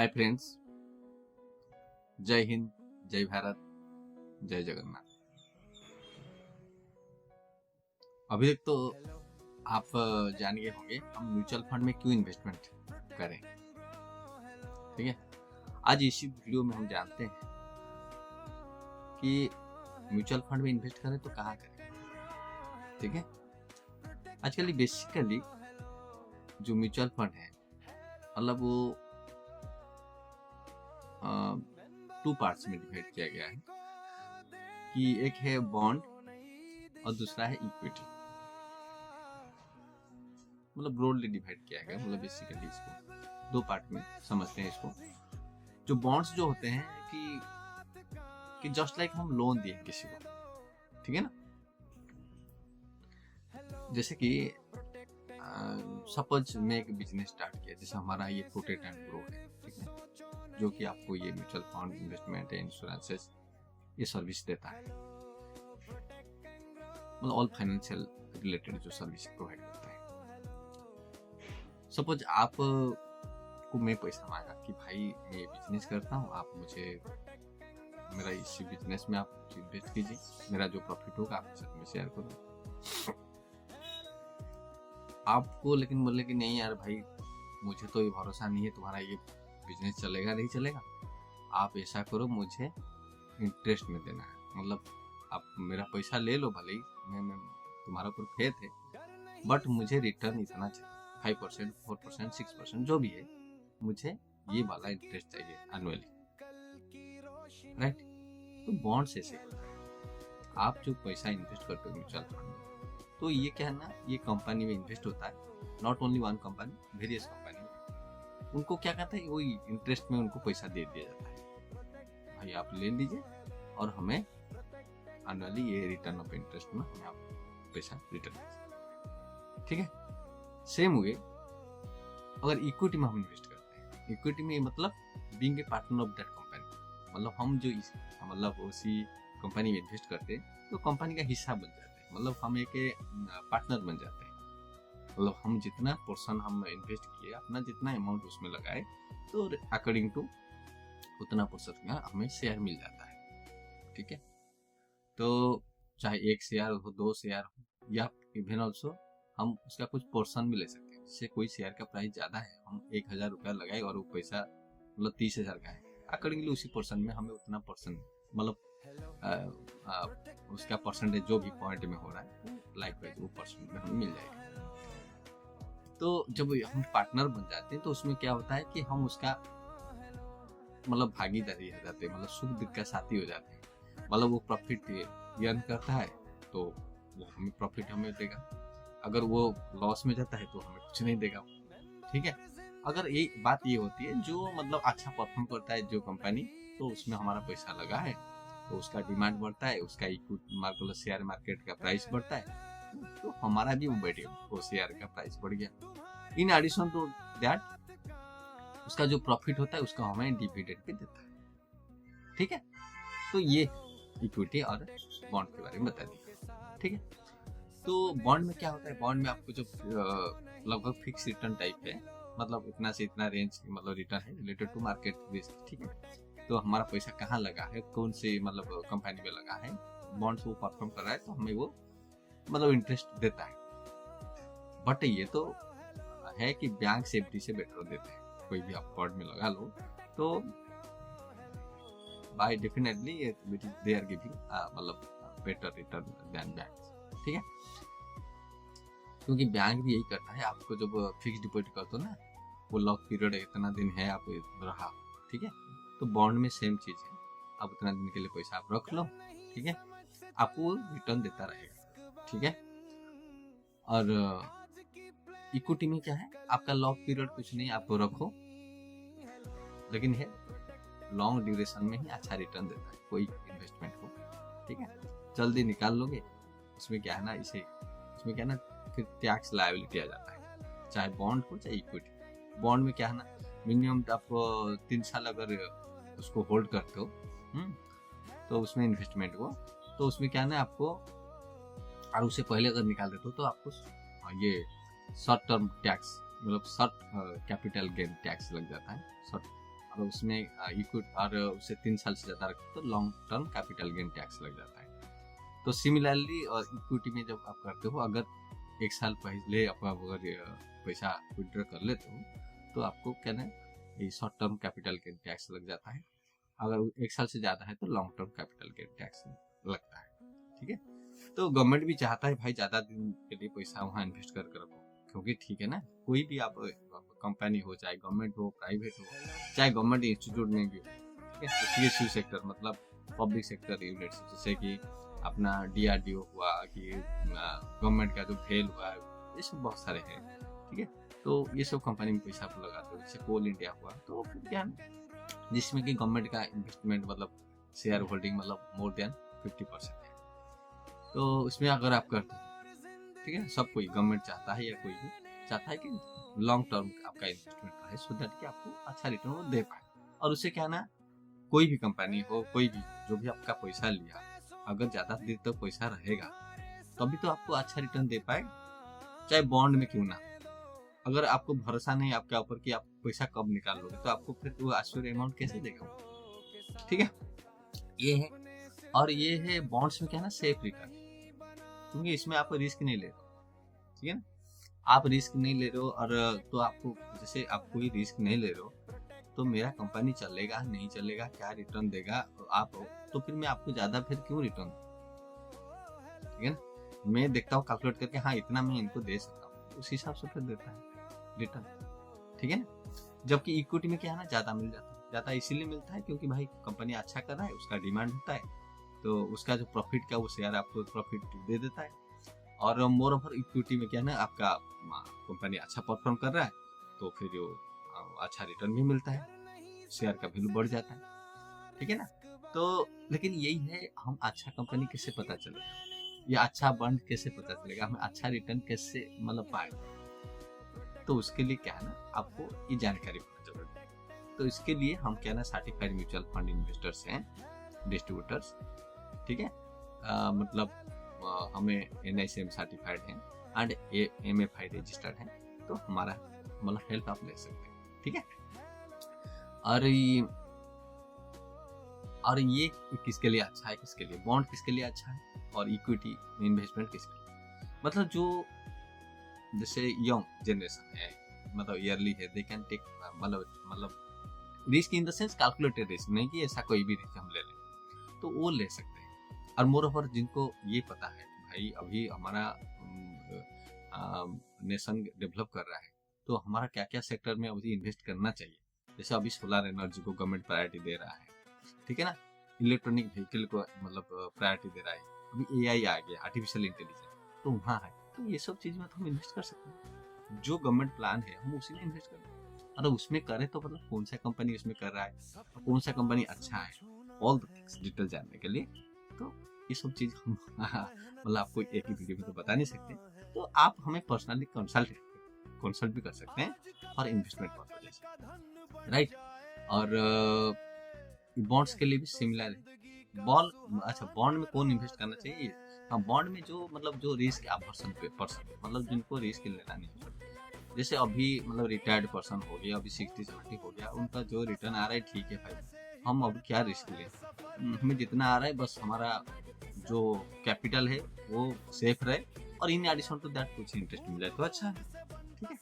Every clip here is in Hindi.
हाय फ्रेंड्स, जय हिंद, जय भारत, जय जगन्नाथ। अभी तक तो आप जान गए होंगे हम म्यूचुअल फंड में क्यों इन्वेस्टमेंट करें। ठीक है, आज इसी वीडियो में हम जानते हैं कि म्यूचुअल फंड में इन्वेस्ट करें तो कहाँ करें। ठीक है, आजकल बेसिकली जो म्यूचुअल फंड है मतलब वो 2 पार्ट्स में डिवाइड किया गया है कि एक है बॉन्ड और दूसरा है इक्विटी। मतलब ब्रॉडली डिवाइड किया गया, मतलब बेसिकली इसको 2 पार्ट में समझते हैं इसको। जो बॉन्ड्स जो होते हैं कि जस्ट लाइक हम लोन दिए किसी को, ठीक है ना। जैसे कि सपोज मैं एक बिजनेस स्टार्ट किया, जैसे हमारा ये प्रोटेक्ट एंड ग्रो है, ठीक है, जो कि आपको ये म्यूचुअल फंड, इन्वेस्टमेंट, इंश्योरेंसेस ये सर्विस देता है। मतलब ऑल फाइनेंशियल रिलेटेड जो सर्विस प्रोवाइड करता है। सपोज आप को मैं पैसा मांगा कि भाई मैं बिजनेस करता हूँ, आप मुझे मेरा इसी बिजनेस में आप इन्वेस्ट कीजिए, मेरा जो प्रॉफिट होगा आपके साथ में शेयर करूँ। आपको लेकिन बोले कि नहीं यार भाई, मुझे तो ये भरोसा नहीं है तुम्हारा ये बिजनेस चलेगा नहीं चलेगा, आप ऐसा करो मुझे इंटरेस्ट में देना है। मतलब आप मेरा पैसा ले लो, भले ही मैं तुम्हारा ऊपर फेथ है, बट मुझे रिटर्न इतना चाहिए, 5%, 4%, 6% जो भी है, मुझे ये वाला इंटरेस्ट चाहिए एनुअली, राइट। तो बॉन्ड्स ऐसे आप जो पैसा इन्वेस्ट करते हो म्यूचुअल फंड में, तो ये क्या है ना, ये कंपनी में इन्वेस्ट होता है, not only one company, various company. उनको क्या कहता है, वही इंटरेस्ट में उनको पैसा दे दिया जाता है, भाई आप ले लीजिए और हमें एनुअली ये रिटर्न ऑफ इंटरेस्ट में हमें आप पैसा रिटर्न दीजिए। ठीक है, सेम हुए अगर इक्विटी में हम इन्वेस्ट करते हैं। इक्विटी में मतलब being a partner of that company, मतलब हम जो मतलब उसी कंपनी में इन्वेस्ट करते हैं तो कंपनी का हिस्सा बन जाते हैं, मतलब हम एक पार्टनर बन जाते हैं। मतलब हम जितना पोर्शन हम इन्वेस्ट किए, अपना जितना अमाउंट उसमें लगाए, तो अकॉर्डिंग टू उतना पोर्शन का हमें शेयर मिल जाता है। ठीक है, तो चाहे 1 शेयर हो, 2 शेयर हो, या इवन ऑल्सो हम उसका कुछ पोर्शन भी ले सकते हैं। जैसे कोई शेयर का प्राइस ज़्यादा है, हम 1000 रुपया लगाए और वो पैसा मतलब 30,000 का है, अकॉर्डिंगली उसी पोर्शन में हमें उतना पोर्शन मतलब उसका परसेंटेज जो भी पॉइंट में हो रहा है लाइक वाइज वो परसेंट में हमें मिल जाएगा। तो जब हम पार्टनर बन जाते हैं तो उसमें क्या होता है कि हम उसका मतलब भागीदारी हो जाते हैं, मतलब सुख दुख का साथी हो जाते हैं। मतलब वो प्रॉफिट अर्न करता है तो वो हमें प्रॉफिट हमें देगा, अगर वो लॉस में जाता है तो हमें कुछ नहीं देगा। ठीक है, अगर एक बात ये होती है जो मतलब अच्छा परफॉर्म करता है जो कंपनी, तो उसमें हमारा पैसा लगा है तो उसका डिमांड बढ़ता है, उसका इक्विटी मार्केट शेयर मार्केट का प्राइस बढ़ता है, तो हमारा भी वो बढ़ गया, वो शेयर का प्राइस बढ़ गया। इन एडिशन टू दैट उसका जो प्रॉफिट होता है उसका हमें डिविडेंड भी देता है। ठीक है, तो ये इक्विटी और बॉन्ड के बारे में बता दिया। ठीक है, तो बॉन्ड में क्या होता है, बॉन्ड में आपको जो लगभग फिक्स रिटर्न टाइप है, मतलब इतना से इतना रेंज मतलब रिटर्न है रिलेटेड टू मार्केट रिस्क। ठीक है, तो हमारा पैसा कहाँ लगा है, कौन से मतलब कंपनी में लगा है, बॉन्ड्स वो परफॉर्म कर रहा है तो हमें वो मतलब इंटरेस्ट देता है। बट ये तो है कि बैंक से एफडी से बेटर देते हैं। कोई भी आप बॉन्ड में लगा लो तो by definitely they are giving मतलब बेटर रिटर्न देन बैंक। ठीक है, क्योंकि बैंक भी यही करता है, आपको जब फिक्स डिपॉजिट करते हो ना, वो लॉक पीरियड इतना दिन है आप रहा। ठीक है, तो बॉन्ड में सेम चीज है, आप उतना दिन के लिए पैसा आप रख लो, ठीक है, आपको रिटर्न देता रहेगा। ठीक है, और इक्विटी में क्या है, आपका लॉक पीरियड कुछ नहीं, आपको रखो, लेकिन है लॉन्ग ड्यूरेशन में ही अच्छा रिटर्न देता है कोई इन्वेस्टमेंट को। ठीक है, जल्दी निकाल लोगे, उसमें क्या है ना, इसमें क्या है ना, फिर टैक्स लायबिलिटी आ जाता है, चाहे बॉन्ड हो चाहे इक्विटी। बॉन्ड में क्या है ना, मिनिमम आपको 3 साल अगर उसको होल्ड करते हो तो उसमें इन्वेस्टमेंट को, तो उसमें क्या है ना आपको, और उससे पहले अगर निकाल देते हो तो आपको ये शॉर्ट टर्म टैक्स मतलब शॉर्ट कैपिटल गेन टैक्स लग जाता है। शॉर्ट उसमें इक्विटी और उससे 3 साल से ज़्यादा रखते तो long term capital gain tax लग जाता है। तो सिमिलरली और इक्विटी में जब आप करते हो, अगर 1 साल पहले आप अगर पैसा विड्रॉ कर लेते हो तो आपको क्या ना ये short term capital gain tax लग जाता है। अगर 1 साल से ज़्यादा है तो long term capital gain tax लगता है। ठीक है, तो गवर्नमेंट भी चाहता है भाई ज़्यादा दिन के लिए पैसा वहाँ इन्वेस्ट कर रखो, क्योंकि ठीक है ना, कोई भी आप कंपनी हो, चाहे गवर्नमेंट हो, प्राइवेट हो, चाहे गवर्नमेंट इंस्टीट्यूट में भी हो, ठीक है, तो PSU सेक्टर मतलब पब्लिक सेक्टर यूनिट्स, जैसे कि अपना DRDO हुआ कि गवर्नमेंट का जो भेल हुआ, ये सब बहुत सारे हैं। ठीक है, तो ये सब कंपनी में पैसा आप लगाते हो, जैसे कोल इंडिया हुआ, तो फिर क्या जिसमें कि गवर्नमेंट का इन्वेस्टमेंट मतलब शेयर होल्डिंग मतलब मोर देन 50% है। तो उसमें अगर आप करते हो, ठीक है, सब कोई गवर्नमेंट चाहता है या कोई भी चाहता है कि लॉन्ग टर्म आपका इन्वेस्टमेंट रहे, सो दैट कि आपको अच्छा रिटर्न वो दे पाए। और उससे क्या ना, कोई भी कंपनी हो, कोई भी जो भी आपका पैसा लिया, अगर ज़्यादा देर तक पैसा रहेगा तभी तो आपको अच्छा रिटर्न दे पाए, चाहे बॉन्ड में क्यों ना। अगर आपको भरोसा नहीं आपके ऊपर कि आप पैसा कब निकाल लोगे, तो आपको फिर वो एश्योर अमाउंट कैसे देगा? ठीक है, ये है। और ये है बॉन्ड्स में क्या है ना, सेफ रिटर्न, क्योंकि इसमें आप रिस्क नहीं ले रहे हो। ठीक है ना, आप रिस्क नहीं ले रहे हो, और तो आपको जैसे आप कोई रिस्क नहीं ले रहे हो, तो मेरा कंपनी चलेगा नहीं चलेगा, क्या रिटर्न देगा आप, तो फिर मैं आपको ज़्यादा फिर क्यों रिटर्न दूं? ठीक है ना, मैं देखता हूँ कैलकुलेट करके, हाँ इतना मैं इनको दे सकता हूँ, उस हिसाब से फिर देता है रिटर्न। ठीक है ना, जबकि इक्विटी में क्या है ना, ज़्यादा मिल जाता है। ज़्यादा इसीलिए मिलता है क्योंकि भाई कंपनी अच्छा कर रहा है, उसका डिमांड होता है, तो उसका जो प्रॉफिट का वो शेयर आपको प्रॉफिट दे देता है। और मोर ओवर इक्विटी में क्या है ना, आपका कंपनी अच्छा परफॉर्म कर रहा है तो फिर वो अच्छा रिटर्न भी मिलता है, शेयर का वैल्यू बढ़ जाता है। ठीक है ना, तो लेकिन यही है, हम अच्छा कंपनी कैसे पता चलेगा, या अच्छा बॉन्ड कैसे पता चलेगा, हमें अच्छा रिटर्न कैसे मतलब पाएगा? तो उसके लिए क्या है ना, आपको ये जानकारी होना जरूरी है। तो इसके लिए हम क्या ना, सर्टिफाइड म्यूचुअल फंड इन्वेस्टर्स हैं, डिस्ट्रीब्यूटर्स। ठीक है, मतलब हमें NICM सर्टिफाइड है एंड MFI रजिस्टर्ड है, तो हमारा मतलब हेल्प आप ले सकते हैं। ठीक है, और ये किसके लिए अच्छा है, किसके लिए बॉन्ड किसके लिए अच्छा है, और इक्विटी में इन्वेस्टमेंट किसके लिए, मतलब जो जैसे यंग जनरेशन है, मतलब ईयरली है, दे कैन टेक मतलब risk in the sense calculated risk, नहीं कि ऐसा कोई भी रिस्क हम ले लें, तो वो ले सकते हैं। और मोर ओवर जिनको ये पता है कि भाई अभी हमारा नेशन डेवलप कर रहा है, तो हमारा क्या क्या सेक्टर में अभी इन्वेस्ट करना चाहिए, जैसे अभी सोलर एनर्जी को गवर्नमेंट प्रायोरिटी दे रहा है, ठीक है ना, इलेक्ट्रॉनिक व्हीकल को मतलब प्रायोरिटी दे रहा है, अभी AI आ गया, आर्टिफिशियल इंटेलिजेंस, तो वहाँ है, तो ये सब चीज में तो हम इन्वेस्ट कर सकते हैं। जो गवर्नमेंट प्लान है हम उसी में इन्वेस्ट करें, और उसमें करें तो मतलब कौन सा कंपनी उसमें कर रहा है, कौन सा कंपनी अच्छा है, ऑल द थिंग्स डिटेल जानने के लिए, तो ये सब चीज हम मतलब आपको एक ही वीडियो में तो बता नहीं सकते, तो आप हमें पर्सनली कंसल्ट भी कर सकते हैं और इन्वेस्टमेंट पर्पज से, राइट। और बॉन्ड्स के लिए भी सिमिलर है। बॉन्ड में कौन इन्वेस्ट करना चाहिए? हाँ, बॉन्ड में जो मतलब जो रिस्क पर्सन मतलब जिनको रिस्क लेना नहीं है, जैसे अभी मतलब रिटायर्ड पर्सन हो गया, अभी 60-70 हो गया, उनका जो रिटर्न आ रहा है, ठीक है भाई, हम अब क्या रिस्क लें, हमें जितना आ रहा है बस हमारा जो कैपिटल है वो सेफ रहे, और इन एडिशन टू दैट कुछ इंटरेस्ट मिल जाए तो अच्छा है। ठीक है,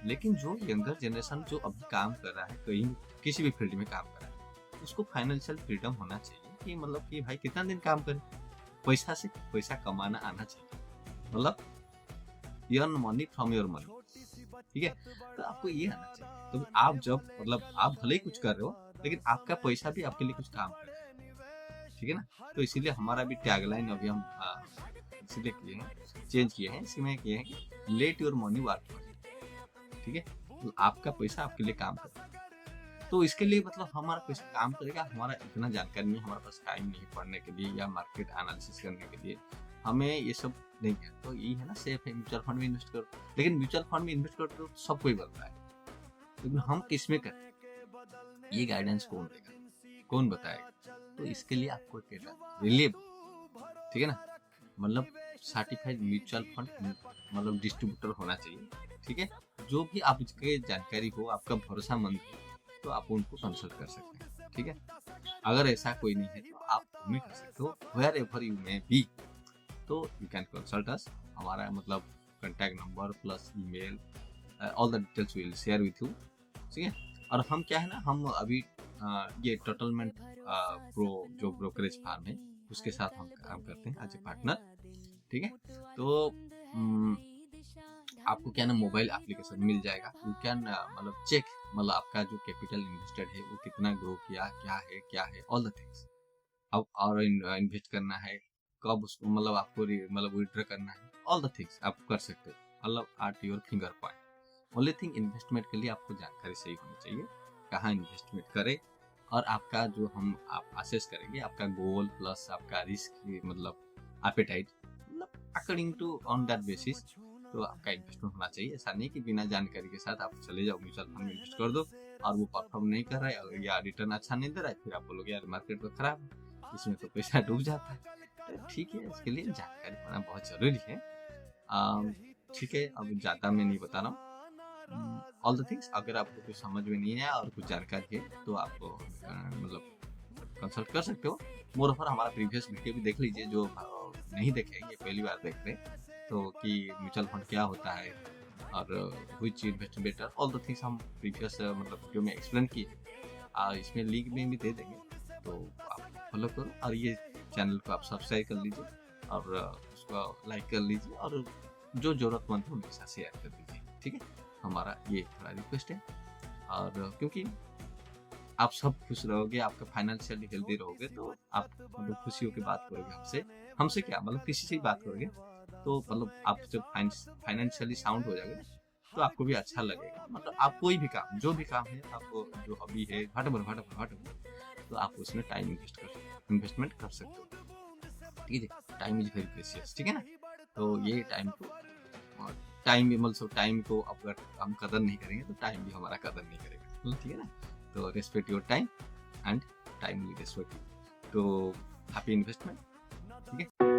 लेकिन जो यंगर जनरेशन जो अभी काम कर रहा है, कहीं किसी भी फील्ड में काम कर रहा है, उसको फाइनेंशियल फ्रीडम होना चाहिए कि मतलब कि भाई कितना दिन काम करे, पैसा से पैसा कमाना आना चाहिए, मतलब earn money from your money. ठीक है, तो आपको ये आना चाहिए, तो आप जब मतलब आप भले ही कुछ कर रहे हो, लेकिन आपका पैसा भी आपके लिए कुछ काम कर रहा है। ठीक है ना, तो इसीलिए हमारा भी टैगलाइन अभी हम इसीलिए किए हैं, चेंज किए हैं, इसमें किए हैं कि let your money work for you. ठीक है, तो आपका पैसा आपके लिए काम करता है, तो इसके लिए मतलब हमारा पैसा काम करेगा, हमारा इतना जानकारी नहीं, हमारे पास टाइम नहीं पढ़ने के लिए या मार्केट एनालिसिस करने के लिए, हमें ये सब नहीं है, तो यही है ना, सेफ है, म्यूचुअल फंड में इन्वेस्ट करो। लेकिन म्यूचुअल फंड में इन्वेस्ट करो तो सब कोई बोलता है, लेकिन हम किस में करें, ये गाइडेंस कौन देगा, कौन बताएगा? तो इसके लिए आपको रिलेबल, ठीक है ना, मतलब सर्टिफाइड म्यूचुअल फंड मतलब डिस्ट्रीब्यूटर होना चाहिए। ठीक है, जो भी आपके जानकारी हो, आपका भरोसामंद हो, तो आप उनको कंसल्ट कर सकते हैं, ठीक है। अगर ऐसा कोई नहीं है तो आप हमें कर सकते हो, wherever you may be, तो यू कैन कंसल्ट अस। हमारा मतलब contact number plus email, all the details will share with you, ठीक है। और हम क्या है ना, हम अभी ये टोटलमेंट प्रो जो ब्रोकरेज फार्म है उसके साथ हम काम करते हैं एज ए पार्टनर, ठीक है। तो आपको क्या ना मोबाइल एप्लीकेशन मिल जाएगा, यू कैन मतलब चेक, मतलब आपका जो कैपिटल इन्वेस्टेड है वो कितना ग्रो किया, क्या है ऑल द थिंग्स। अब और इन्वेस्ट करना है कब उसको, मतलब आपको मतलब विड्रॉ करना है, ऑल द थिंग्स आप कर सकते हो, मतलब at your finger point. Only thing investment के लिए आपको जानकारी सही होनी चाहिए, कहाँ इन्वेस्टमेंट करें, और आपका जो हम आप असेस करेंगे आपका गोल प्लस आपका रिस्क, मतलब एपेटाइट, मतलब according to on that basis तो आपका इन्वेस्टमेंट होना चाहिए। ऐसा नहीं कि बिना जानकारी के साथ आप चले जाओ म्यूचुअल फंड में इन्वेस्ट कर दो और वो परफॉर्म नहीं कर रहा है या रिटर्न अच्छा नहीं दे रहा है, फिर आप बोलोगे यार मार्केट तो खराब है, इसमें तो पैसा डूब जाता है। तो ठीक है, इसके लिए जानकारी होना बहुत जरूरी है, ठीक है। अब ज़्यादा मैं नहीं बता रहा हूँ ऑल द थिंग्स। अगर आपको कुछ समझ में नहीं है और कुछ जानकारी है तो आप मतलब कंसल्ट कर सकते हो। मोर ओवर हमारा प्रीवियस वीडियो भी देख लीजिए, जो नहीं देखे ये पहली बार देख रहे तो, कि म्यूचुअल फंड क्या होता है और which invest better, all the things हम प्रीवियस मतलब वीडियो में एक्सप्लेन किए, इसमें लिंक में भी दे देंगे, तो आप फॉलो करो और ये चैनल को आप सब्सक्राइब कर लीजिए और उसको लाइक कर लीजिए और जो जरूरतमंद है उनके साथ शेयर कर दीजिए, ठीक है। हमारा ये थोड़ा रिक्वेस्ट है, और क्योंकि आप सब खुश रहोगे, आपका फाइनेंशियली हेल्दी रहोगे तो आप मतलब खुशी होकर बात करोगे हमसे क्या मतलब किसी से ही बात करोगे, तो मतलब आप जब फाइनेंशियली साउंड हो जाओगे तो आपको भी अच्छा लगेगा। मतलब आप कोई भी काम, जो भी काम है, आपको जो हॉबी है हट तो आप उसमें टाइम इन्वेस्टमेंट कर सकते हो, ठीक है। टाइम इज वेरी प्रेशियस, ठीक है ना। तो ये टाइम भी मतलब टाइम को अगर हम कदर नहीं करेंगे तो टाइम भी हमारा कदर नहीं करेगा, ठीक है ना। तो respect your time and time will respect you. तो हैप्पी इन्वेस्टमेंट, ठीक है।